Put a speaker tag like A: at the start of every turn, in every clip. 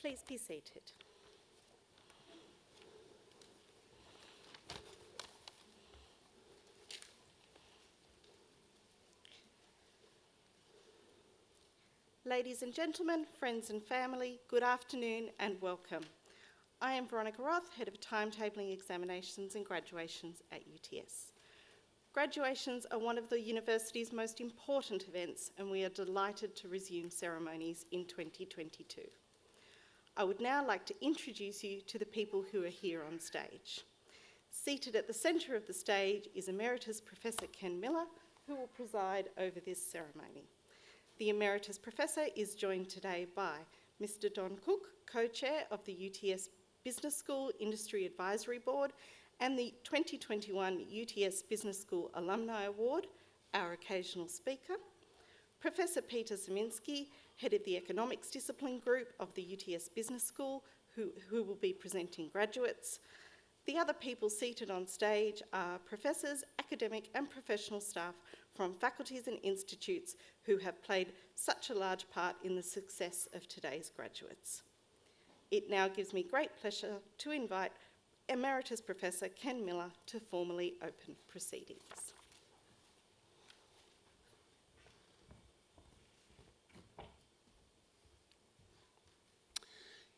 A: Please be seated. Ladies and gentlemen, friends and family, good afternoon and welcome. I am Veronica Roth, Head of Timetabling Examinations and Graduations at UTS. Graduations are one of the university's most important events, and we are delighted to resume ceremonies in 2022. I would now like to introduce you to the people who are here on stage. Seated at the centre of the stage is Emeritus Professor Ken Miller, who will preside over this ceremony. The Emeritus Professor is joined today by Mr. Don Cook, Co-Chair of the UTS Business School Industry Advisory Board and the 2021 UTS Business School Alumni Award, our occasional speaker. Professor Peter Zeminski, Head of the Economics Discipline Group of the UTS Business School, who will be presenting graduates. The other people seated on stage are professors, academic and professional staff from faculties and institutes who have played such a large part in the success of today's graduates. It now gives me great pleasure to invite Emeritus Professor Ken Miller to formally open proceedings.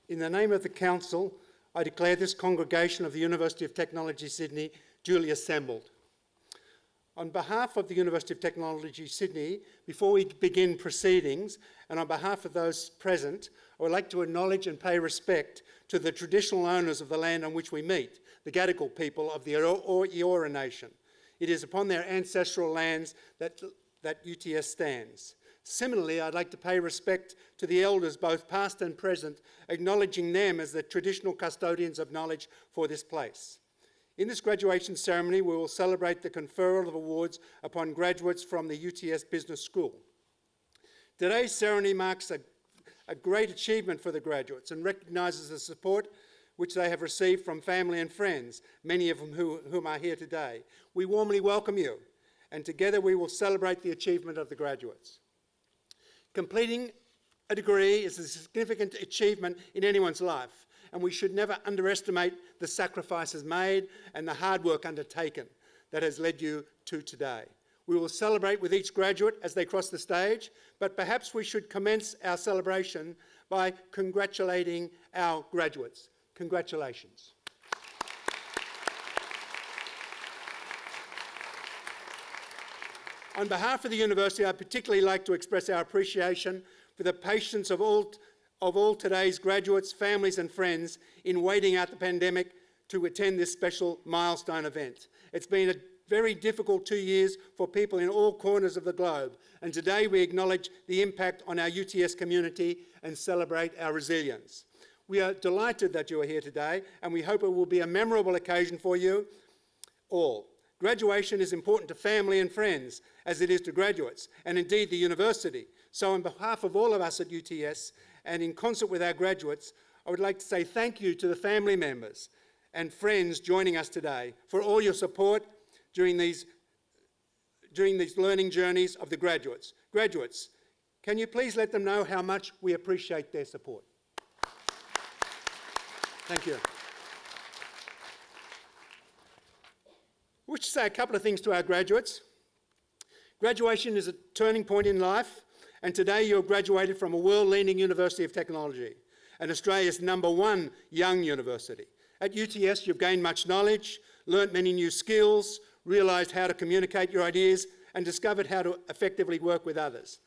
B: In the name of the Council, I declare this congregation of the University of Technology Sydney duly assembled. On behalf of the University of Technology Sydney, before we begin proceedings, and on behalf of those present, I would like to acknowledge and pay respect to the traditional owners of the land on which we meet, the Gadigal people of the Eora Nation. It is upon their ancestral lands that UTS stands. Similarly, I'd like to pay respect to the elders, both past and present, acknowledging them as the traditional custodians of knowledge for this place. In this graduation ceremony, we will celebrate the conferral of awards upon graduates from the UTS Business School. Today's ceremony marks a great achievement for the graduates and recognises the support which they have received from family and friends, many of them whom are here today. We warmly welcome you, and together we will celebrate the achievement of the graduates. Completing a degree is a significant achievement in anyone's life, and we should never underestimate the sacrifices made and the hard work undertaken that has led you to today. We will celebrate with each graduate as they cross the stage, but perhaps we should commence our celebration by congratulating our graduates. Congratulations. On behalf of the University, I'd particularly like to express our appreciation for the patience of all today's graduates, families and friends in waiting out the pandemic to attend this special milestone event. It's been a very difficult 2 years for people in all corners of the globe, and today we acknowledge the impact on our UTS community and celebrate our resilience. We are delighted that you are here today, and we hope it will be a memorable occasion for you all. Graduation is important to family and friends, as it is to graduates, and indeed the university. So on behalf of all of us at UTS, and in concert with our graduates, I would like to say thank you to the family members and friends joining us today for all your support during these learning journeys of the graduates. Graduates, can you please let them know how much we appreciate their support? Thank you. I wish to say a couple of things to our graduates. Graduation is a turning point in life, and today you're graduated from a world-leading University of Technology and Australia's #1 young university. At UTS, you've gained much knowledge, learnt many new skills, realised how to communicate your ideas, and discovered how to effectively work with others.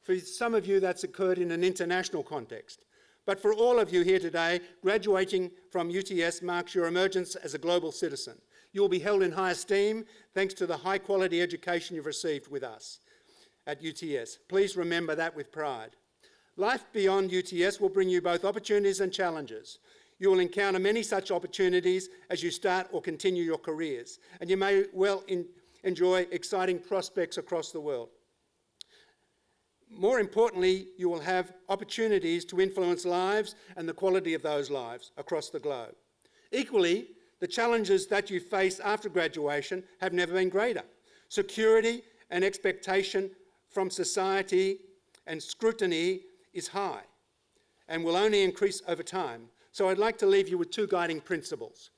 B: For some of you, that's occurred in an international context. But for all of you here today, graduating from UTS marks your emergence as a global citizen. You will be held in high esteem thanks to the high-quality education you've received with us at UTS. Please remember that with pride. Life beyond UTS will bring you both opportunities and challenges. You will encounter many such opportunities as you start or continue your careers, and you may well enjoy exciting prospects across the world. More importantly, you will have opportunities to influence lives and the quality of those lives across the globe. Equally, the challenges that you face after graduation have never been greater. Security and expectation from society and scrutiny is high. and will only increase over time. So I'd like to leave you with two guiding principles.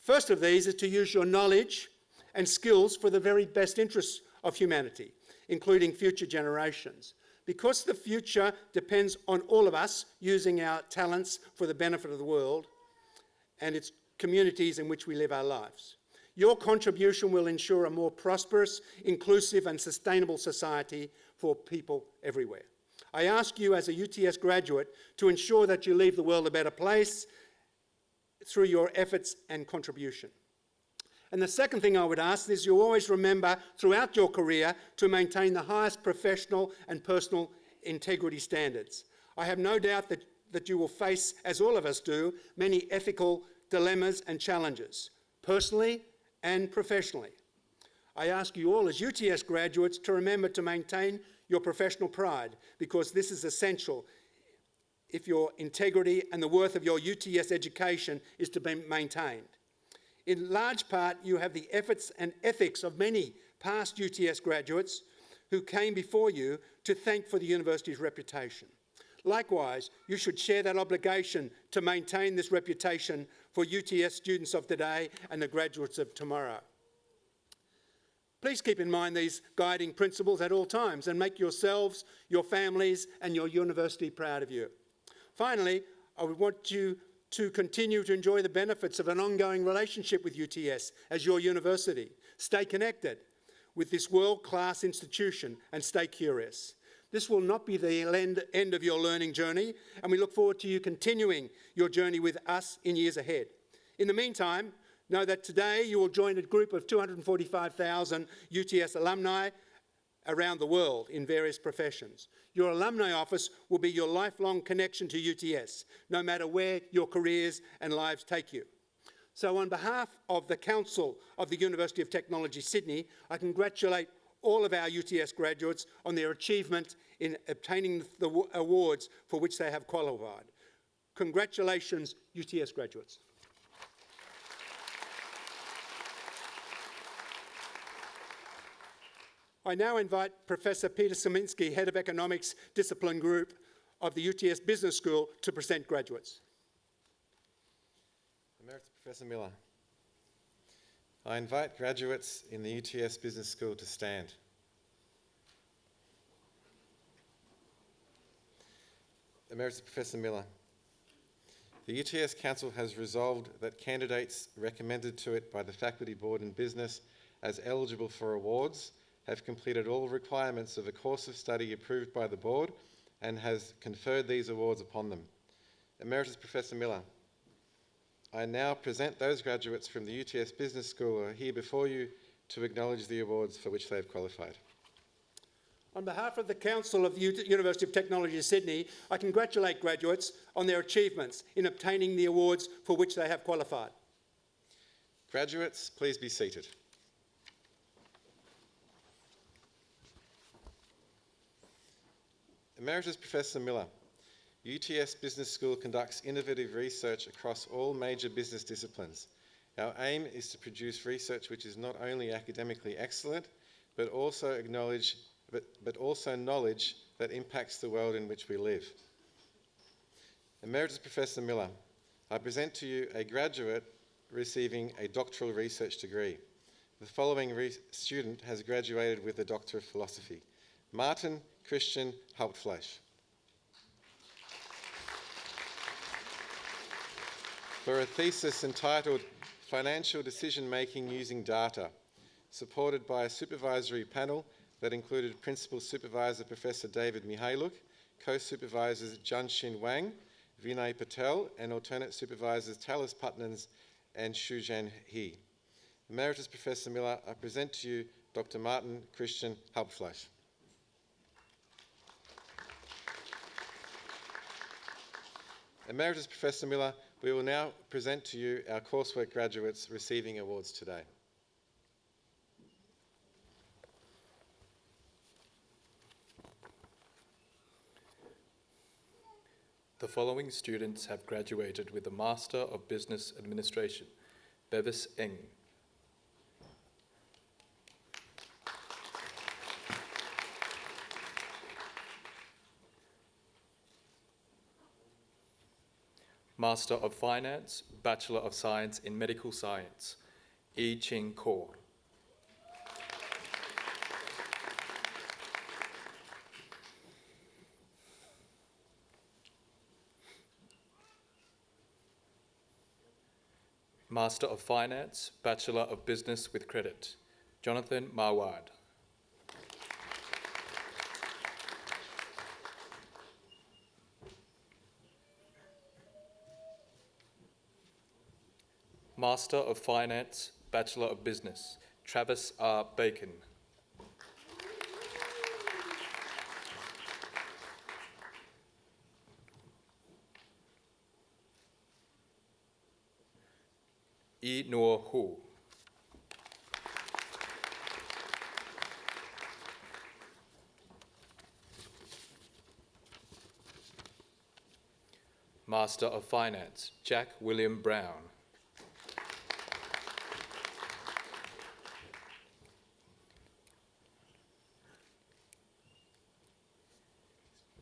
B: First of these is to use your knowledge and skills for the very best interests of humanity, including future generations. Because the future depends on all of us using our talents for the benefit of the world and its communities in which we live our lives. Your contribution will ensure a more prosperous, inclusive and sustainable society for people everywhere. I ask you as a UTS graduate to ensure that you leave the world a better place through your efforts and contribution. And the second thing I would ask is you always remember throughout your career to maintain the highest professional and personal integrity standards. I have no doubt that you will face, as all of us do, many ethical dilemmas and challenges, personally and professionally. I ask you all as UTS graduates to remember to maintain your professional pride, because this is essential if your integrity and the worth of your UTS education is to be maintained. In large part, you have the efforts and ethics of many past UTS graduates who came before you to thank for the university's reputation. Likewise, you should share that obligation to maintain this reputation for UTS students of today and the graduates of tomorrow. Please keep in mind these guiding principles at all times and make yourselves, your families, and your university proud of you. Finally, I would want you to continue to enjoy the benefits of an ongoing relationship with UTS as your university. Stay connected with this world-class institution and stay curious. This will not be the end of your learning journey, and we look forward to you continuing your journey with us in years ahead. In the meantime, know that today you will join a group of 245,000 UTS alumni around the world in various professions. Your alumni office will be your lifelong connection to UTS, no matter where your careers and lives take you. So on behalf of the Council of the University of Technology, Sydney, I congratulate all of our UTS graduates on their achievement in obtaining the awards for which they have qualified. Congratulations, UTS graduates. I now invite Professor Peter Szyminski, Head of Economics Discipline Group of the UTS Business School, to present graduates.
C: Emeritus Professor Miller. I invite graduates in the UTS Business School to stand. Emeritus Professor Miller. The UTS Council has resolved that candidates recommended to it by the Faculty Board in Business as eligible for awards have completed all requirements of a course of study approved by the Board and has conferred these awards upon them. Emeritus Professor Miller, I now present those graduates from the UTS Business School who are here before you to acknowledge the awards for which they have qualified.
B: On behalf of the Council of the University of Technology, Sydney, I congratulate graduates on their achievements in obtaining the awards for which they have qualified.
C: Graduates, please be seated. Emeritus Professor Miller, UTS Business School conducts innovative research across all major business disciplines. Our aim is to produce research which is not only academically excellent, but also knowledge that impacts the world in which we live. Emeritus Professor Miller, I present to you a graduate receiving a doctoral research degree. The following student has graduated with a Doctor of Philosophy: Martin Christian Hauptfleisch. For a thesis entitled Financial Decision Making Using Data, supported by a supervisory panel that included Principal Supervisor Professor David Mihailuk, Co-Supervisors Janshin Wang, Vinay Patel, and alternate supervisors Talis Putnams and Shujan He. Emeritus Professor Miller, I present to you Dr. Martin Christian Hauptfleisch. Emeritus Professor Miller, we will now present to you our coursework graduates receiving awards today.
D: The following students have graduated with a Master of Business Administration: Bevis Eng. Master of Finance, Bachelor of Science in Medical Science, E. Ching Kaur. Master of Finance, Bachelor of Business with Credit, Jonathan Marward. Master of Finance, Bachelor of Business, Travis R. Bacon. E. Noor Hu. Master of Finance, Jack William Brown.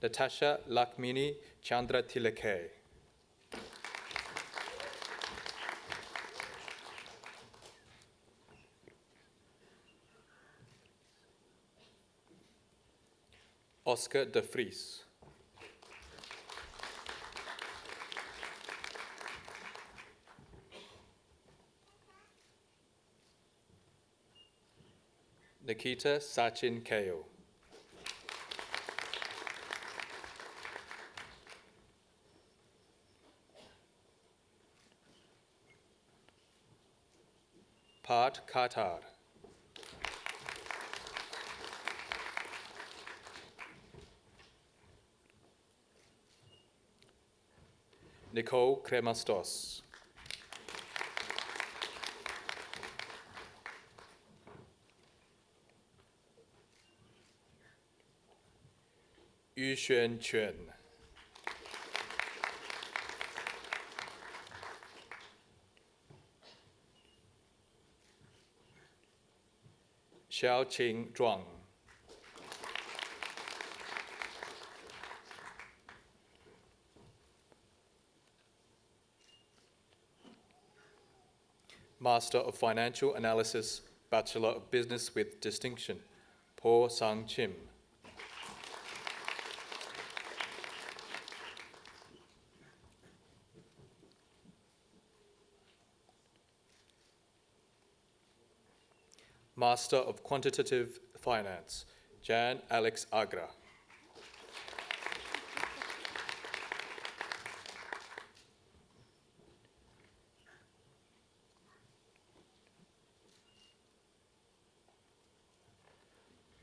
D: Natasha Lakmini Chandra Tilakay. Oscar de Vries. Nikita Sachin Kao. Part Qatar. Nicole Kremastos. Yu Xuan Chen. Xiao Qing Zhuang. Master of Financial Analysis, Bachelor of Business with Distinction, Po Sang Chim. Master of Quantitative Finance, Jan Alex Agra.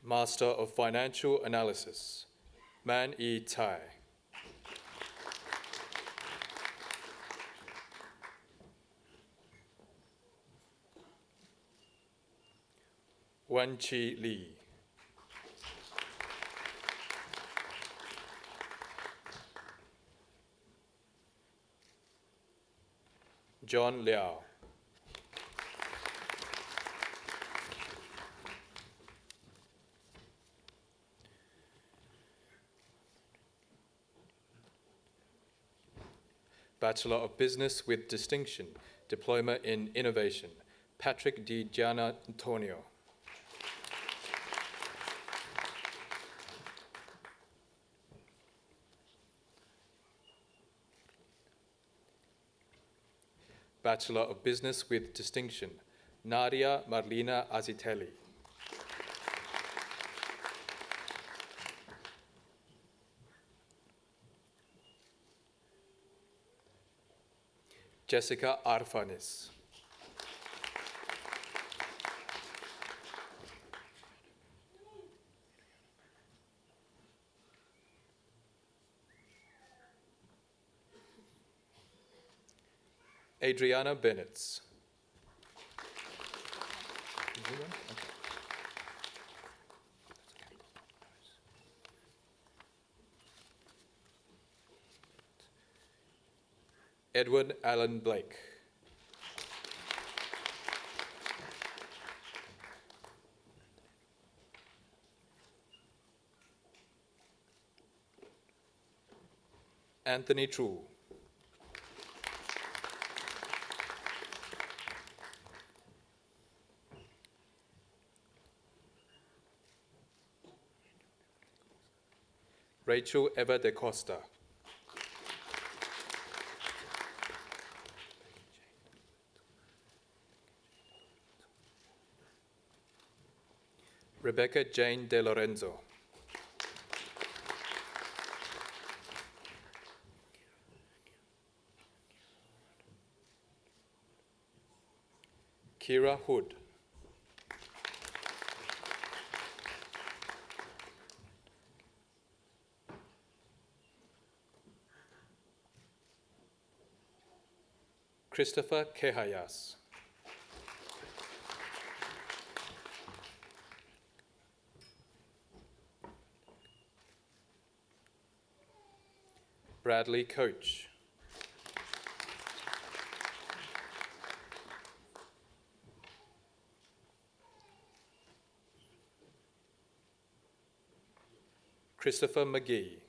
D: Master of Financial Analysis, Man E. Tai. Wen Chi Lee. John Liao. Bachelor of Business with Distinction, Diploma in Innovation, Patrick Di Gianantonio. Bachelor of Business with Distinction, Nadia Marlina Azitelli. Jessica Arfanis. Adriana Bennett. Edward Allen Blake. Anthony True. Rachel Eva de Costa. Rebecca Jane De Lorenzo. Kira Hood. Christopher Kehayas. Bradley Coach. Christopher McGee.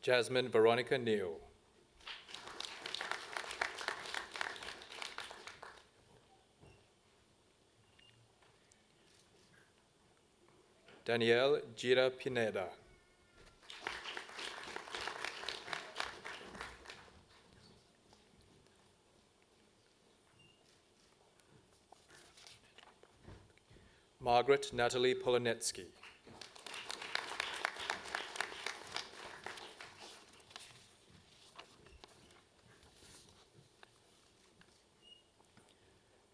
D: Jasmine Veronica Neal. Danielle Gira Pineda. Margaret Natalie Polonetsky.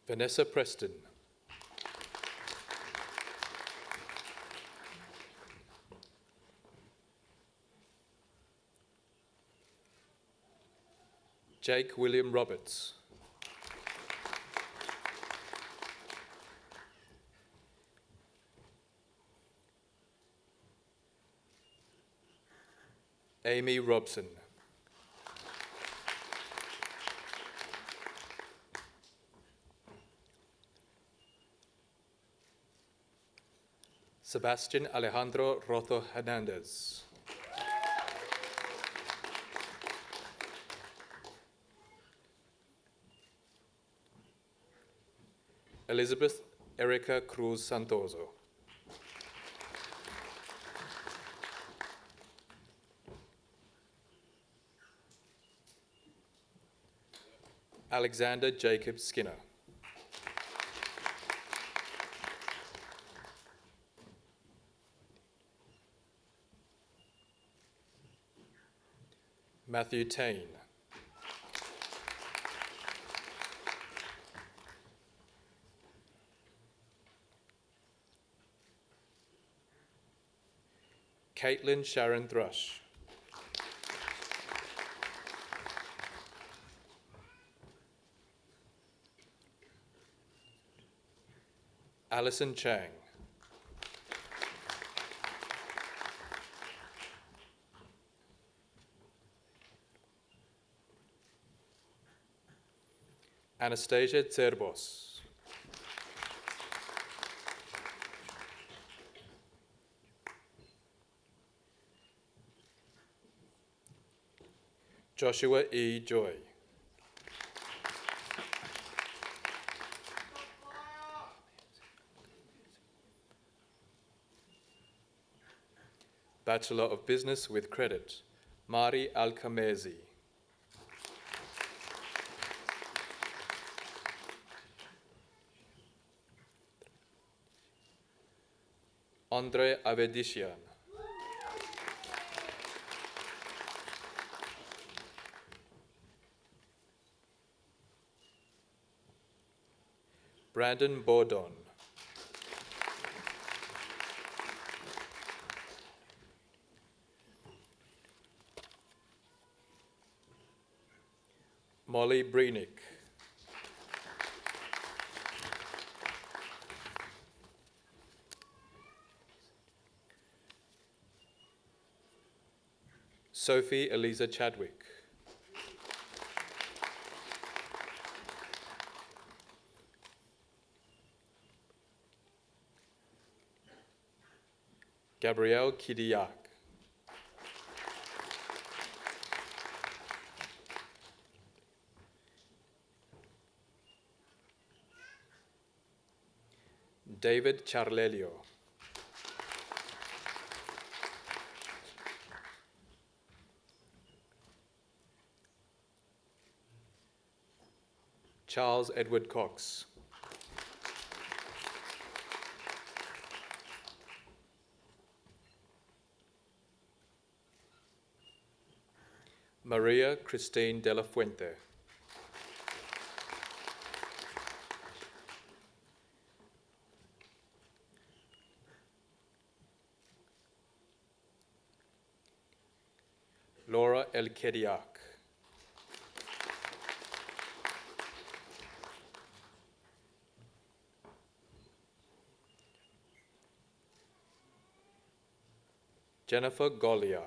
D: Vanessa Preston. Jake William Roberts. Amy Robson. Sebastian Alejandro Roto Hernandez. Elizabeth Erica Cruz Santoso. Alexander Jacob Skinner. Matthew Tain. Caitlin Sharon Thrush. Alison Chang. Anastasia Tserbos. Joshua E. Joy. Bachelor of Business with Credit, Mari Alkamezi. Andre Avedishian. Brandon Bordon. Molly Breenick. Sophie Eliza Chadwick. Gabrielle Kidiak. David Charlelio. Charles Edward Cox. Maria Christine de la Fuente. Laura El Kediak. Jennifer Golia.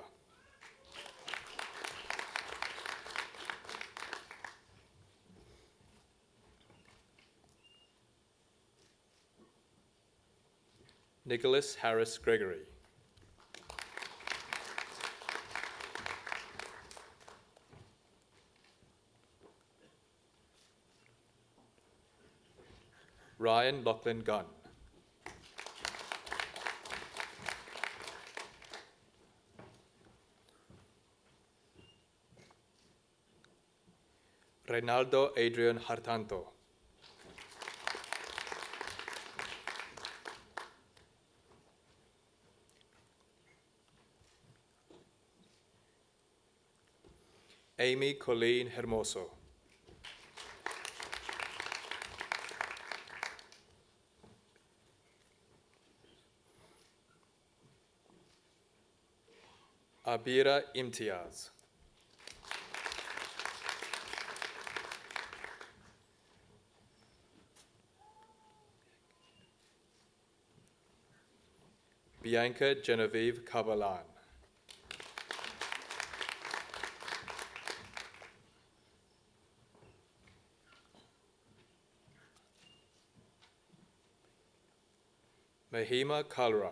D: Nicholas Harris Gregory. Ryan Lachlan Gunn. Reynaldo Adrian Hartanto. Amy Colleen Hermoso. Abira Imtiaz. Bianca Genevieve Cabalan. Mahima Kalra.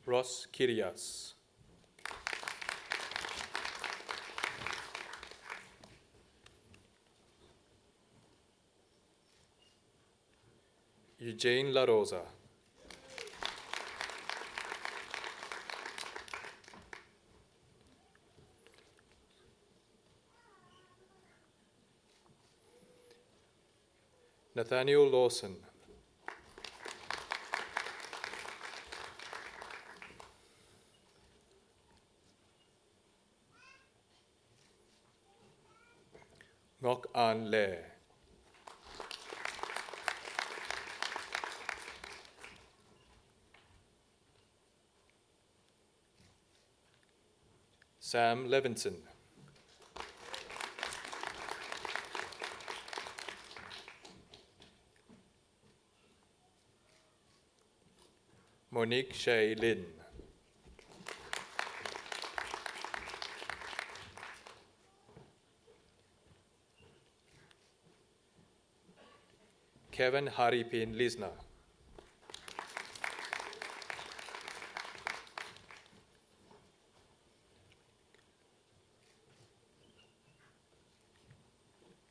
D: Ross Kirias. Eugene La Rosa. Nathaniel Lawson. Ngok An Le. Sam Levinson. Monique Shea Lin. Kevin Haripin Lisna.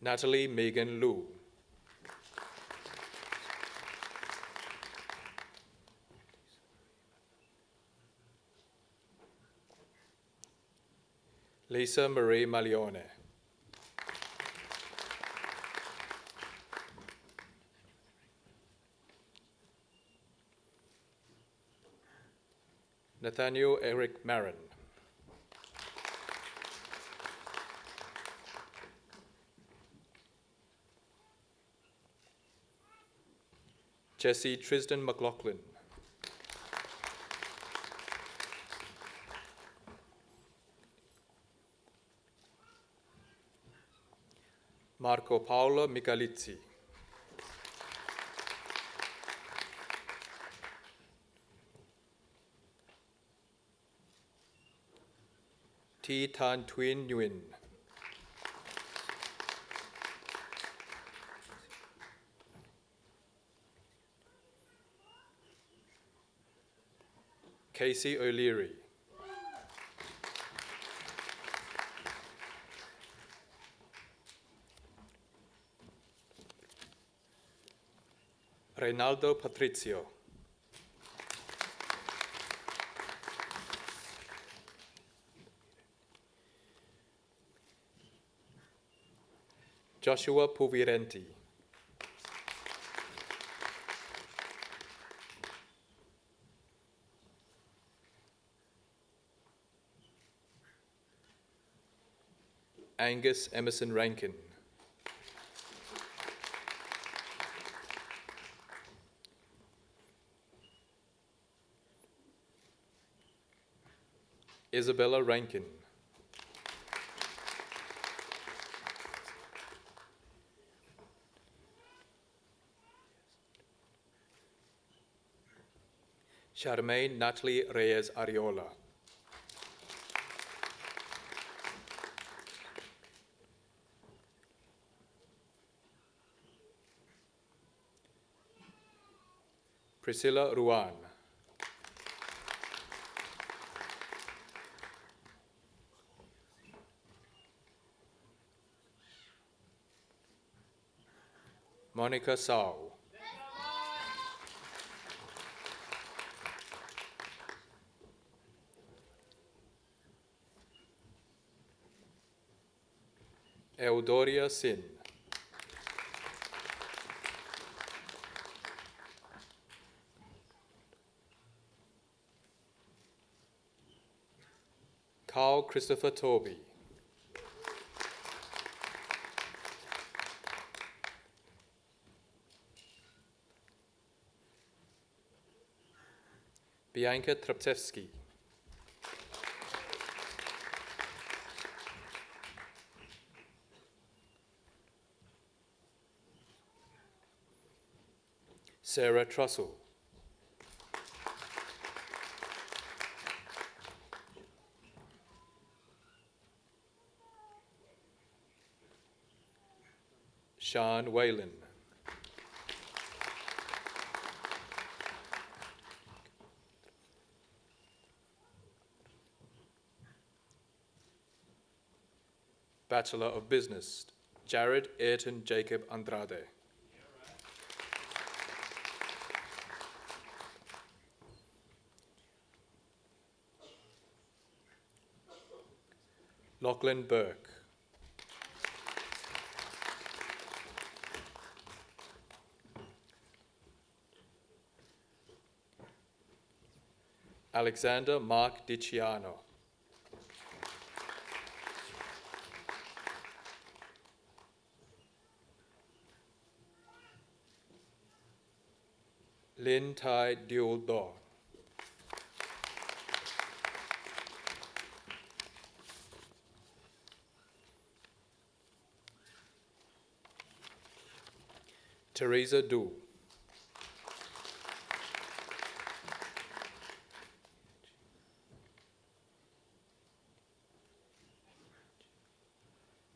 D: Natalie Megan Liu. Lisa Marie Malione. Nathaniel Eric Marin. Jesse Tristan McLaughlin. Marco Paolo Michalizzi. T. Tan Thuyen Nguyen. Casey O'Leary. Reynaldo Patrizio. Joshua Puvirenti. Angus Emerson Rankin. Isabella Rankin. Charmaine Natalie Reyes Ariola. Priscilla Ruan. Monica Sau. Eudoria Sin. Carl Christopher Torby. Bianca Traptevsky. Sarah Trussell. Sean Whalen. Bachelor of Business, Jared Ayrton Jacob Andrade. Lachlan Burke. Alexander Mark DiCiano. Lin Tai Diul Do. Teresa Du.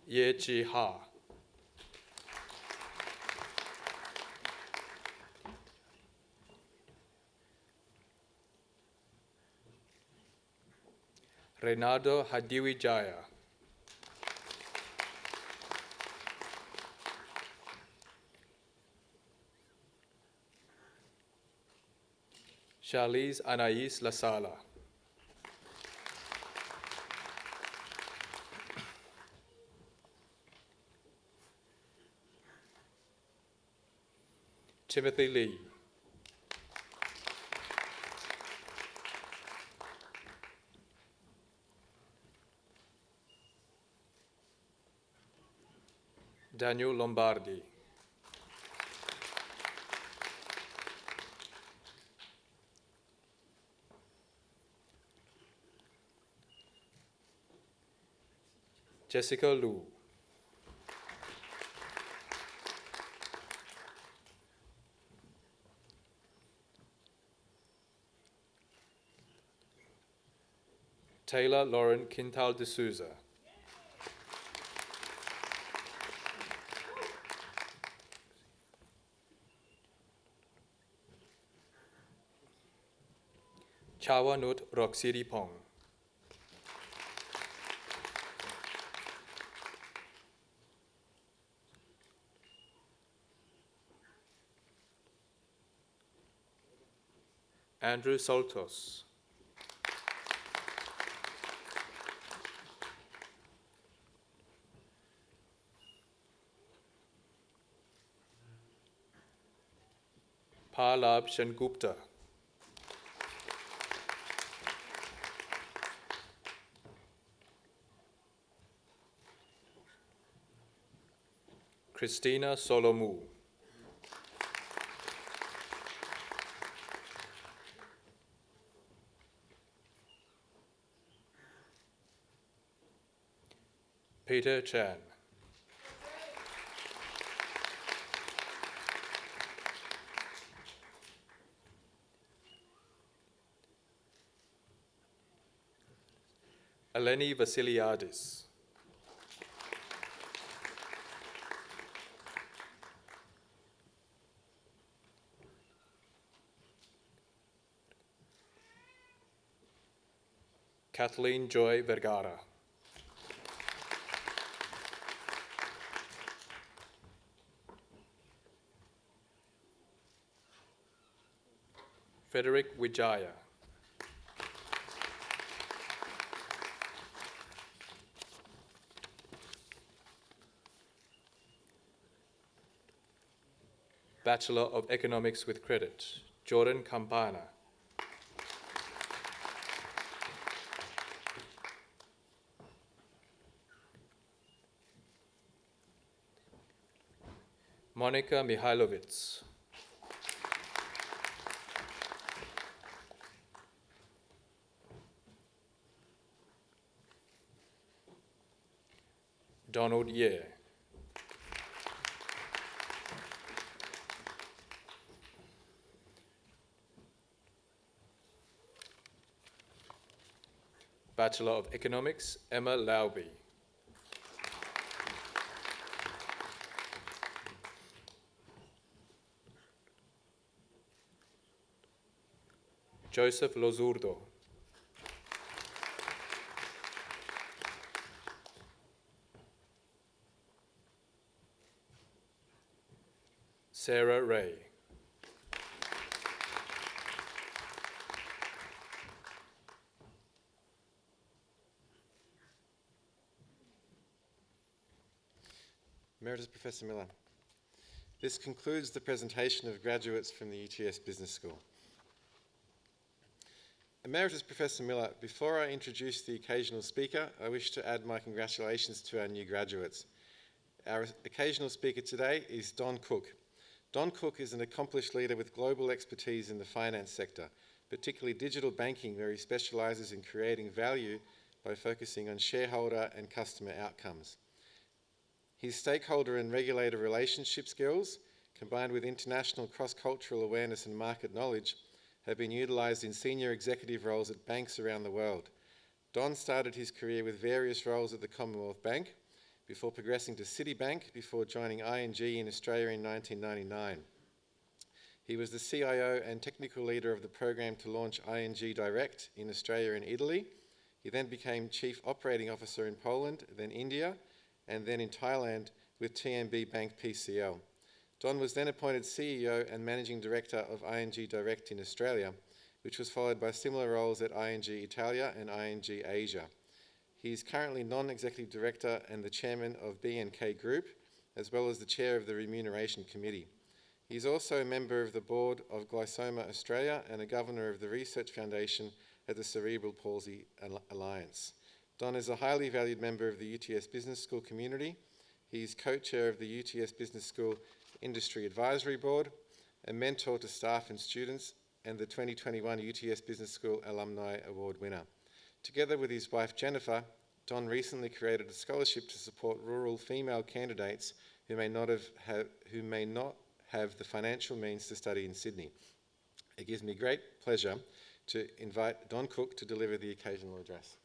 D: Ye Chi Ha. Reynaldo Hadiwijaya. Charlize Anais Lasala. Timothy Lee. Daniel Lombardi. Jessica Lu. Taylor Lauren Quintal de Souza. Chawanut Roxiri Pong. Andrew Soltos. Palab Sengupta. Christina Solomu. Peter Chan. Eleni Vasiliadis. Kathleen Joy Vergara. Frederick Wijaya. Bachelor of Economics with Credit, Jordan Campana. Monica Mihailovitz. Donald Ye. Bachelor of Economics, Emma Lauby. Joseph Lozurdo. Sarah Ray.
C: Emeritus Professor Miller. This concludes the presentation of graduates from the UTS Business School. Emeritus Professor Miller, before I introduce the occasional speaker, I wish to add my congratulations to our new graduates. Our occasional speaker today is Don Cook. Don Cook is an accomplished leader with global expertise in the finance sector, particularly digital banking, where he specialises in creating value by focusing on shareholder and customer outcomes. His stakeholder and regulator relationship skills, combined with international cross-cultural awareness and market knowledge, have been utilised in senior executive roles at banks around the world. Don started his career with various roles at the Commonwealth Bank, before progressing to Citibank, before joining ING in Australia in 1999. He was the CIO and technical leader of the program to launch ING Direct in Australia and Italy. He then became Chief Operating Officer in Poland, then India, and then in Thailand with TMB Bank PCL. Don was then appointed CEO and Managing Director of ING Direct in Australia, which was followed by similar roles at ING Italia and ING Asia. He is currently Non-Executive Director and the Chairman of B&K Group, as well as the Chair of the Remuneration Committee. He is also a member of the Board of Glycoma Australia and a Governor of the Research Foundation at the Cerebral Palsy Alliance. Don is a highly valued member of the UTS Business School community. He is co-chair of the UTS Business School Industry Advisory Board, a mentor to staff and students, and the 2021 UTS Business School Alumni Award winner. Together with his wife Jennifer, Don recently created a scholarship to support rural female candidates who may not have the financial means to study in Sydney. It gives me great pleasure to invite Don Cook to deliver the occasional address.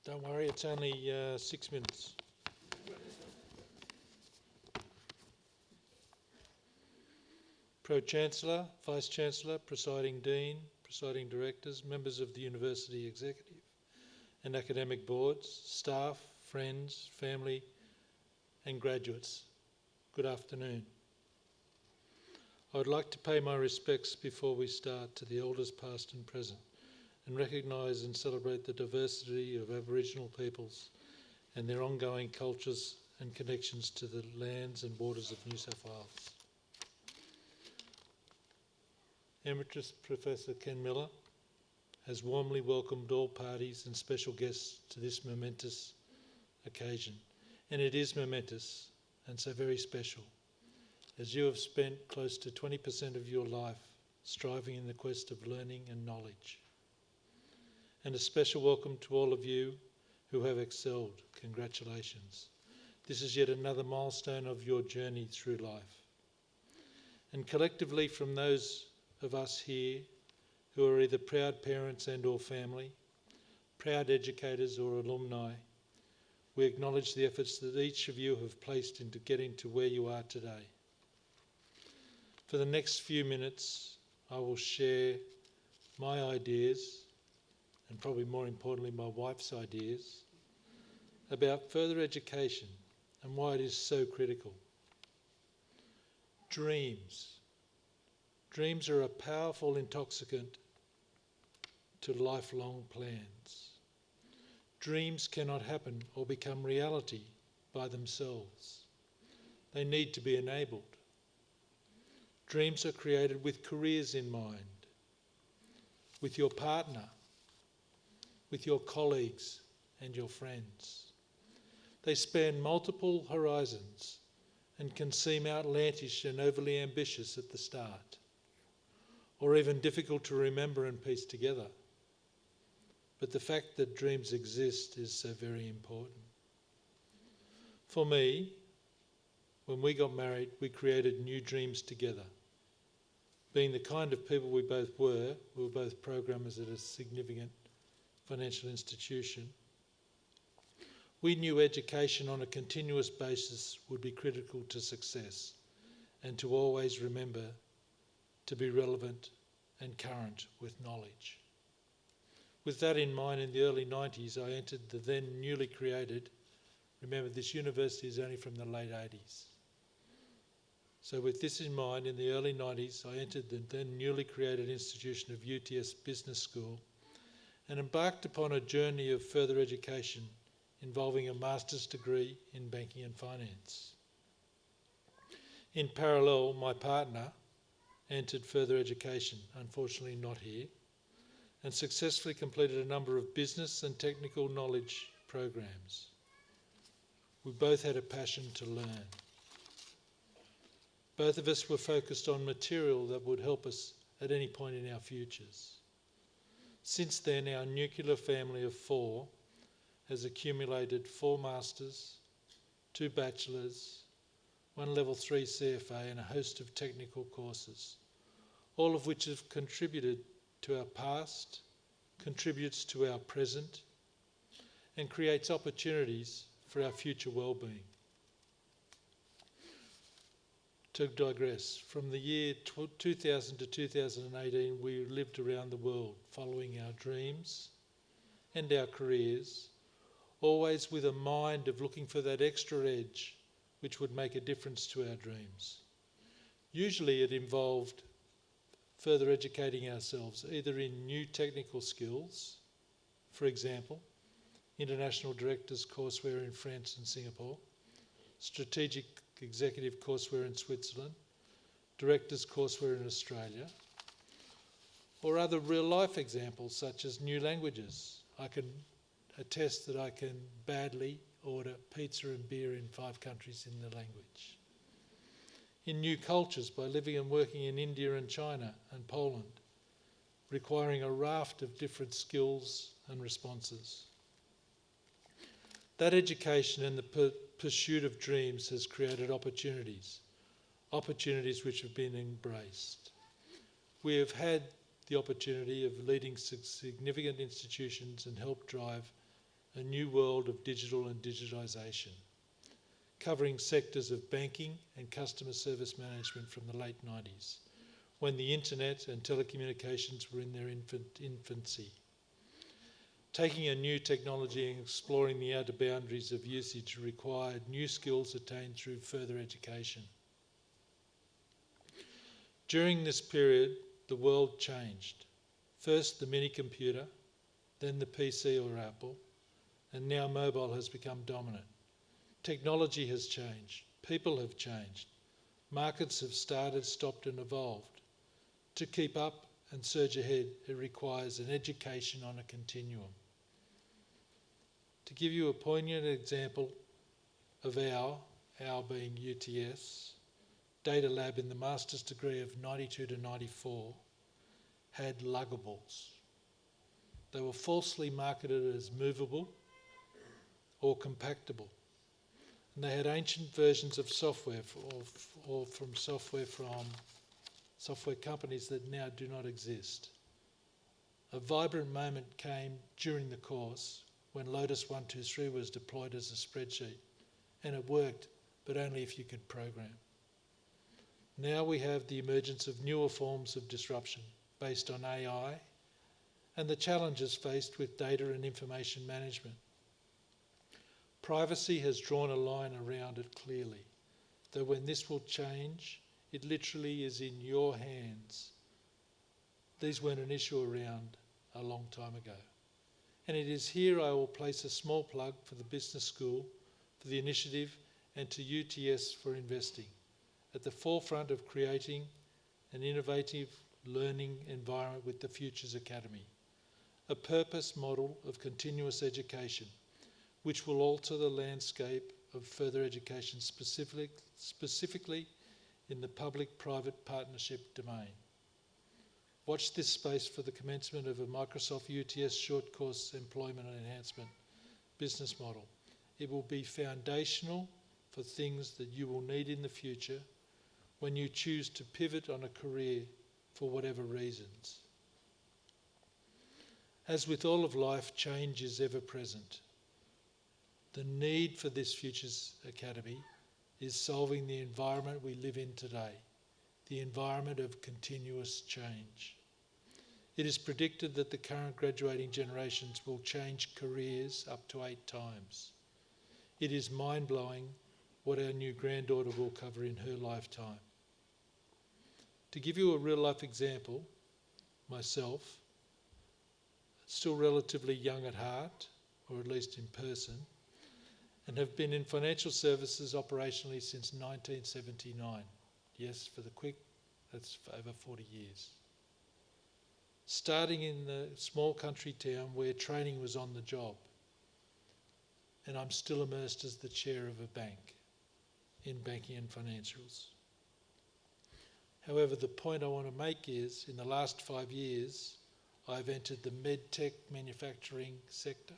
E: Don't worry, it's only 6 minutes. Pro-Chancellor, Vice-Chancellor, Presiding Dean, Presiding Directors, members of the University Executive, and academic boards, staff, friends, family, and graduates. Good afternoon. I would like to pay my respects before we start to the elders past and present and recognise and celebrate the diversity of Aboriginal peoples and their ongoing cultures and connections to the lands and waters of New South Wales. Emeritus Professor Ken Miller has warmly welcomed all parties and special guests to this momentous occasion. And it is momentous and so very special, as you have spent close to 20% of your life striving in the quest of learning and knowledge. And a special welcome to all of you who have excelled. Congratulations. This is yet another milestone of your journey through life. And collectively, from those of us here who are either proud parents and or family, proud educators or alumni, we acknowledge the efforts that each of you have placed into getting to where you are today. For the next few minutes, I will share my ideas, and probably more importantly my wife's ideas, about further education and why it is so critical. Dreams. Dreams are a powerful intoxicant to lifelong plans. Dreams cannot happen or become reality by themselves. They need to be enabled. Dreams are created with careers in mind, with your partner, with your colleagues and your friends. They span multiple horizons and can seem outlandish and overly ambitious at the start, or even difficult to remember and piece together. But the fact that dreams exist is so very important. For me, when we got married, we created new dreams together. Being the kind of people we were both programmers at a significant financial institution. We knew education on a continuous basis would be critical to success and to always remember to be relevant and current with knowledge. With that in mind, in the early 90s, I entered the then newly created, remember this university is only from the late 80s. So with this in mind, in the early 90s, I entered the then newly created institution of UTS Business School and embarked upon a journey of further education involving a master's degree in banking and finance. In parallel, my partner entered further education, unfortunately not here, and successfully completed a number of business and technical knowledge programs. We both had a passion to learn. Both of us were focused on material that would help us at any point in our futures. Since then, our nuclear family of 4 has accumulated 4 masters, 2 bachelors, 1 level 3 CFA and a host of technical courses, all of which have contributed to our past, contributes to our present, and creates opportunities for our future well-being. To digress, from the year 2000 to 2018, we lived around the world following our dreams and our careers, always with a mind of looking for that extra edge which would make a difference to our dreams. Usually it involved further educating ourselves, either in new technical skills, for example, international directors courseware in France and Singapore, strategic executive courseware in Switzerland, directors courseware in Australia, or other real-life examples such as new languages. I can attest that I can badly order pizza and beer in 5 countries in the language. In new cultures by living and working in India and China and Poland, requiring a raft of different skills and responses. That education and the pursuit of dreams has created opportunities which have been embraced. We have had the opportunity of leading significant institutions and help drive a new world of digital and digitisation, covering sectors of banking and customer service management from the late 90s, when the internet and telecommunications were in their infancy. Taking a new technology and exploring the outer boundaries of usage required new skills attained through further education. During this period, the world changed. First the mini computer, then the PC or Apple, and now mobile has become dominant. Technology has changed. People have changed. Markets have started, stopped and evolved. To keep up and surge ahead, it requires an education on a continuum. To give you a poignant example of our being UTS, Data Lab in the master's degree of 92 to 94 had luggables. They were falsely marketed as movable or compactable. And they had ancient versions of software from software companies that now do not exist. A vibrant moment came during the course when Lotus 123 was deployed as a spreadsheet, and it worked, but only if you could program. Now we have the emergence of newer forms of disruption based on AI and the challenges faced with data and information management. Privacy has drawn a line around it clearly, though when this will change, it literally is in your hands. These weren't an issue around a long time ago. And it is here I will place a small plug for the Business School, for the initiative, and to UTS for investing at the forefront of creating an innovative learning environment with the Futures Academy, a purpose model of continuous education which will alter the landscape of further education specifically in the public-private partnership domain. Watch this space for the commencement of a Microsoft UTS short course employment enhancement business model. It will be foundational for things that you will need in the future when you choose to pivot on a career for whatever reasons. As with all of life, change is ever present. The need for this Futures Academy is solving the environment we live in today, the environment of continuous change. It is predicted that the current graduating generations will change careers up to 8 times. It is mind-blowing what our new granddaughter will cover in her lifetime. To give you a real-life example, myself, still relatively young at heart, or at least in person, and have been in financial services operationally since 1979. Yes, for the quick, that's for over 40 years. Starting in the small country town where training was on the job, and I'm still immersed as the chair of a bank in banking and financials. However, the point I want to make is, in the last 5 years, I've entered the medtech manufacturing sector,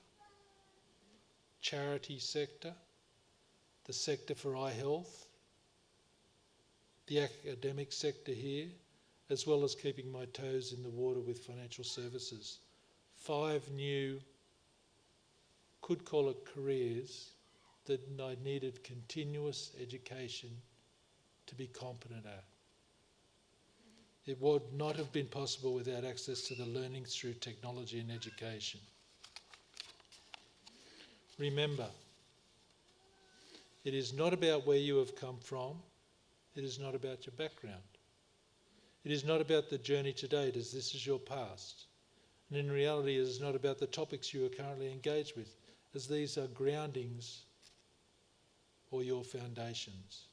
E: charity sector, the sector for eye health, the academic sector here, as well as keeping my toes in the water with financial services. 5 new, could call it careers, that I needed continuous education to be competent at. It would not have been possible without access to the learning through technology and education. Remember, it is not about where you have come from. It is not about your background. It is not about the journey to date, as this is your past. And in reality, it is not about the topics you are currently engaged with, as these are groundings or your foundations.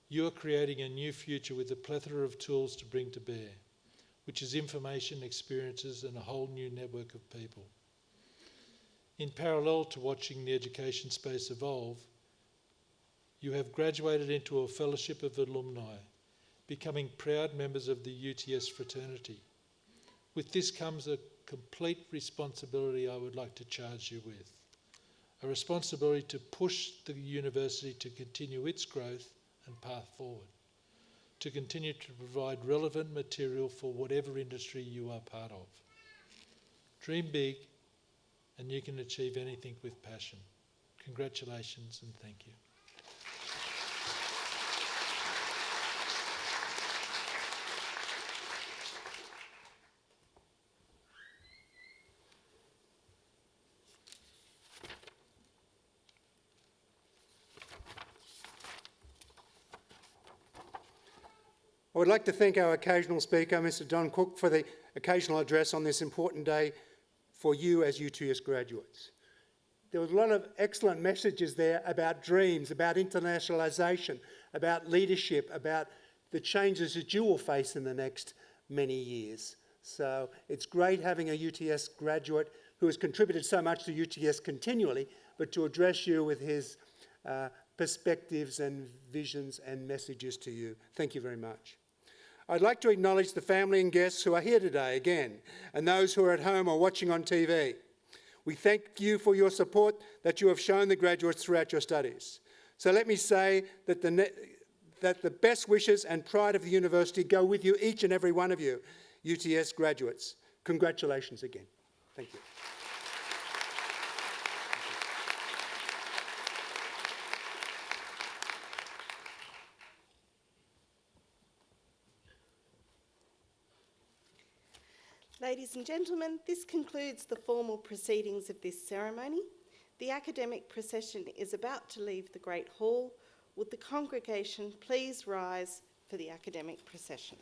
E: You are creating a new future with a plethora of tools to bring to bear, which is information, experiences, and a whole new network of people. In parallel to watching the education space evolve, you have graduated into a fellowship of alumni, becoming proud members of the UTS fraternity. With this comes a complete responsibility I would like to charge you with. A responsibility to push the university to continue its growth and path forward, to continue to provide relevant material for whatever industry you are part of. Dream big, and you can achieve anything with passion. Congratulations and thank you.
B: I would like to thank our occasional speaker, Mr. Don Cook, for the occasional address on this important day for you as UTS graduates. There was a lot of excellent messages there about dreams, about internationalisation, about leadership, about the changes that you will face in the next many years. So it's great having a UTS graduate who has contributed so much to UTS continually, but to address you with his perspectives and visions and messages to you. Thank you very much. I'd like to acknowledge the family and guests who are here today again, and those who are at home or watching on TV. We thank you for your support that you have shown the graduates throughout your studies. So let me say that the best wishes and pride of the university go with you, each and every one of you, UTS graduates. Congratulations again. Thank you.
A: Ladies and gentlemen, this concludes the formal proceedings of this ceremony. The academic procession is about to leave the Great Hall. Would the congregation please rise for the academic procession?